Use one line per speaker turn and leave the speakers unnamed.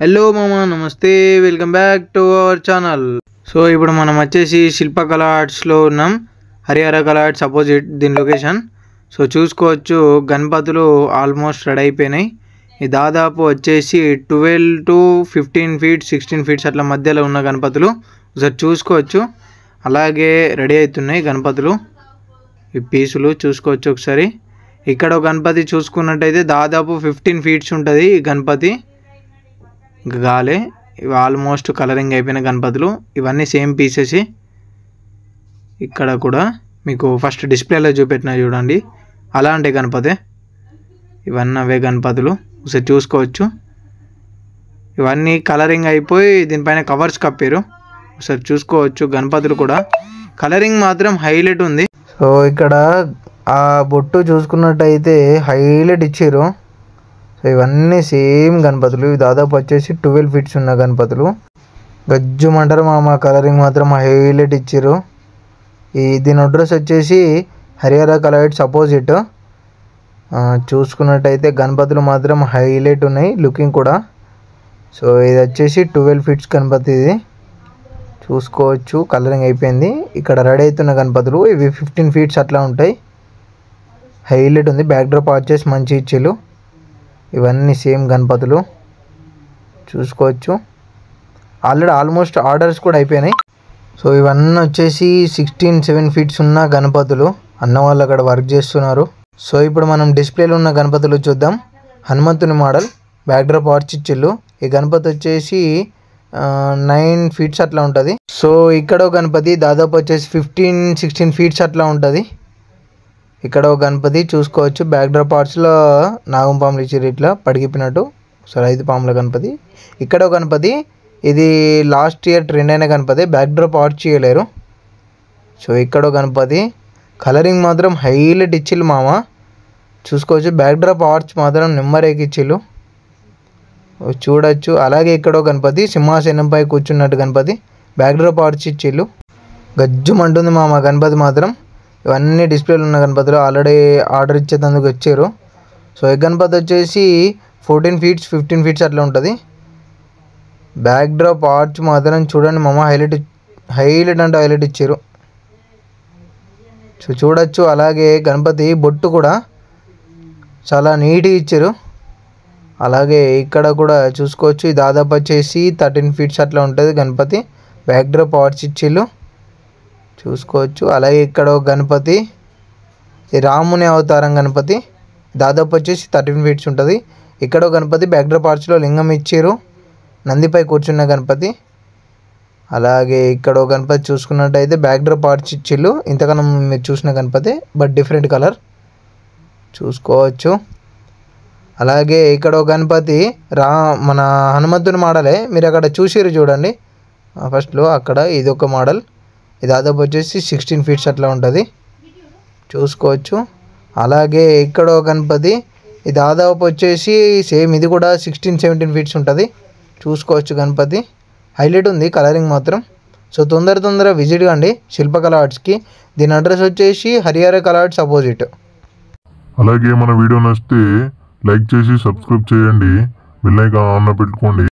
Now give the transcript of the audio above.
Hello మామా, నమస్తే, welcome back to our channel. So ఇప్పుడు మనం వచ్చేసి శిల్పకళ ఆర్ట్స్లో ఉన్నాం. హరిహర కళ ఆర్ట్స్ అపోజిట్ దీని లొకేషన్. సో చూసుకోవచ్చు, గణపతులు ఆల్మోస్ట్ రెడీ అయిపోయినాయి. ఇది దాదాపు వచ్చేసి 12 to 15 feet 16 feet అట్లా మధ్యలో ఉన్న గణపతులు ఒకసారి చూసుకోవచ్చు. అలాగే రెడీ అవుతున్నాయి గణపతులు. ఈ పీసులు చూసుకోవచ్చు ఒకసారి. ఇక్కడ గణపతి చూసుకున్నట్టయితే దాదాపు 15 feet ఉంటుంది ఈ గణపతి. ఇంకా గాలే ఇవి ఆల్మోస్ట్ కలరింగ్ అయిపోయిన గణపతులు. ఇవన్నీ సేమ్ పీసెస్. ఇక్కడ కూడా మీకు ఫస్ట్ డిస్ప్లేలో చూపెట్టిన చూడండి, అలాంటి గణపతి. ఇవన్నీ అవే గణపతులు ఒకసారి చూసుకోవచ్చు. ఇవన్నీ కలరింగ్ అయిపోయి దీనిపైన కవర్స్ కప్పారు. ఒకసారి చూసుకోవచ్చు, గణపతులు కూడా కలరింగ్ మాత్రం హైలైట్ ఉంది. సో ఇక్కడ ఆ బొట్టు చూసుకున్నట్టయితే హైలైట్ ఇచ్చారు. సో ఇవన్నీ సేమ్ గణపతులు. ఇవి దాదాపు వచ్చేసి 12 feet ఉన్న గణపతులు. గజ్జుమంటారు మా కలరింగ్ మాత్రం హైలైట్ ఇచ్చారు. దీని అడ్రస్ వచ్చేసి హరిహర కళ ఆర్ట్స్ అపోజిట్. చూసుకున్నట్టయితే గణపతులు మాత్రం హైలైట్ ఉన్నాయి, లుకింగ్ కూడా. సో ఇది వచ్చేసి 12 feet గణపతి. ఇది చూసుకోవచ్చు, కలరింగ్ అయిపోయింది. ఇక్కడ రెడీ అవుతున్న గణపతులు ఇవి 15 feet అట్లా ఉంటాయి. హైలైట్ ఉంది. బ్యాక్ డ్రాప్ వచ్చేసి మంచి ఇచ్చిలు. ఇవన్నీ సేమ్ గణపతులు చూసుకోవచ్చు. ఆల్మోస్ట్ ఆర్డర్స్ కూడా అయిపోయినాయి. సో ఇవన్నీ వచ్చేసి 16-17 feet ఉన్న గణపతులు. అన్న వాళ్ళు అక్కడ వర్క్ చేస్తున్నారు. సో ఇప్పుడు మనం డిస్ప్లేలో ఉన్న గణపతులు చూద్దాం. హనుమంతుని మోడల్, బ్యాక్ డ్రాప్ ఆర్చ్ ఇచ్చిళ్ళు. ఈ గణపతి వచ్చేసి 9 feet అట్లా ఉంటుంది. సో ఇక్కడ గణపతి దాదాపు వచ్చేసి 15-16 feet అట్లా ఉంటుంది. ఇక్కడ ఒక గణపతి చూసుకోవచ్చు. బ్యాక్ డ్రాప్ ఆర్ట్స్లో నాగం పాములు ఇచ్చారు ఇట్లా పడిగిపినట్టు. సో 5 పాముల గణపతి. ఇక్కడ ఒక గణపతి, ఇది లాస్ట్ ఇయర్ ట్రెండ్ అయిన గణపతి. బ్యాక్ డ్రాప్ ఆర్చ్ చేయలేరు. సో ఇక్కడ గణపతి కలరింగ్ మాత్రం హైలైట్ ఇచ్చిళ్ళు మామ, చూసుకోవచ్చు. బ్యాక్ డ్రాప్ ఆర్చ్ మాత్రం నెమ్మరేకి ఇచ్చిళ్ళు చూడొచ్చు. అలాగే ఇక్కడ గణపతి సింహాసనంపై కూర్చున్నట్టు గణపతి, బ్యాక్ డ్రాప్ ఆర్చ్ ఇచ్చిళ్ళు. గజ్జుమంటుంది మామ గణపతి మాత్రం. ఇవన్నీ డిస్ప్లేలు ఉన్న గణపతులు ఆల్రెడీ ఆర్డర్ ఇచ్చేందుకు వచ్చారు. సో ఈ గణపతి వచ్చేసి 14 feet 15 feet అట్లా ఉంటుంది. బ్యాక్ డ్రాప్ ఆర్చ్ మాత్రం చూడండి మామ, హైలైట్ అంటే హైలైట్ ఇచ్చారు. సో చూడొచ్చు. అలాగే గణపతి బొట్టు కూడా చాలా నీట్గా ఇచ్చారు. అలాగే ఇక్కడ కూడా చూసుకోవచ్చు. ఇది దాదాపు వచ్చేసి 13 feet అట్లా ఉంటుంది గణపతి. బ్యాక్ డ్రాప్ ఆర్చ్ ఇచ్చిళ్ళు చూసుకోవచ్చు. అలాగే ఇక్కడ గణపతి రాముని అవతారం గణపతి, దాదాపు వచ్చేసి 13 feet ఉంటుంది. ఇక్కడ గణపతి బ్యాక్ డ్రాప్ ఆర్చ్లో లింగం ఇచ్చారు, నందిపై కూర్చున్న గణపతి. అలాగే ఇక్కడ గణపతి చూసుకున్నట్టయితే బ్యాక్ డ్రాప్ ఆర్చ్ ఇచ్చిళ్ళు. ఇంతకన్నా మీరు చూసిన గణపతి, బట్ డిఫరెంట్ కలర్ చూసుకోవచ్చు. అలాగే ఇక్కడ గణపతి మన హనుమంతుని మోడలే, మీరు అక్కడ చూసిరు చూడండి ఫస్ట్లో. అక్కడ ఇది ఒక మోడల్, ఇది దాదాపు వచ్చేసి 16 feet అట్లా ఉంటుంది చూసుకోవచ్చు. అలాగే ఇక్కడ గణపతి, ఇది దాదాపు వచ్చేసి సేమ్, ఇది కూడా 16-17 feet ఉంటుంది చూసుకోవచ్చు. గణపతి హైలైట్ ఉంది, కలరింగ్ మాత్రం. సో తొందర విజిట్ కండి శిల్పకళ ఆర్ట్స్కి. దీని అడ్రస్ వచ్చేసి హరిహర కళ ఆర్ట్స్ అపోజిట్.
అలాగే మన వీడియో నచ్చితే లైక్ చేసి సబ్స్క్రైబ్ చేయండి, బెల్ ఐకాన్ ఆన్లో పెట్టుకోండి.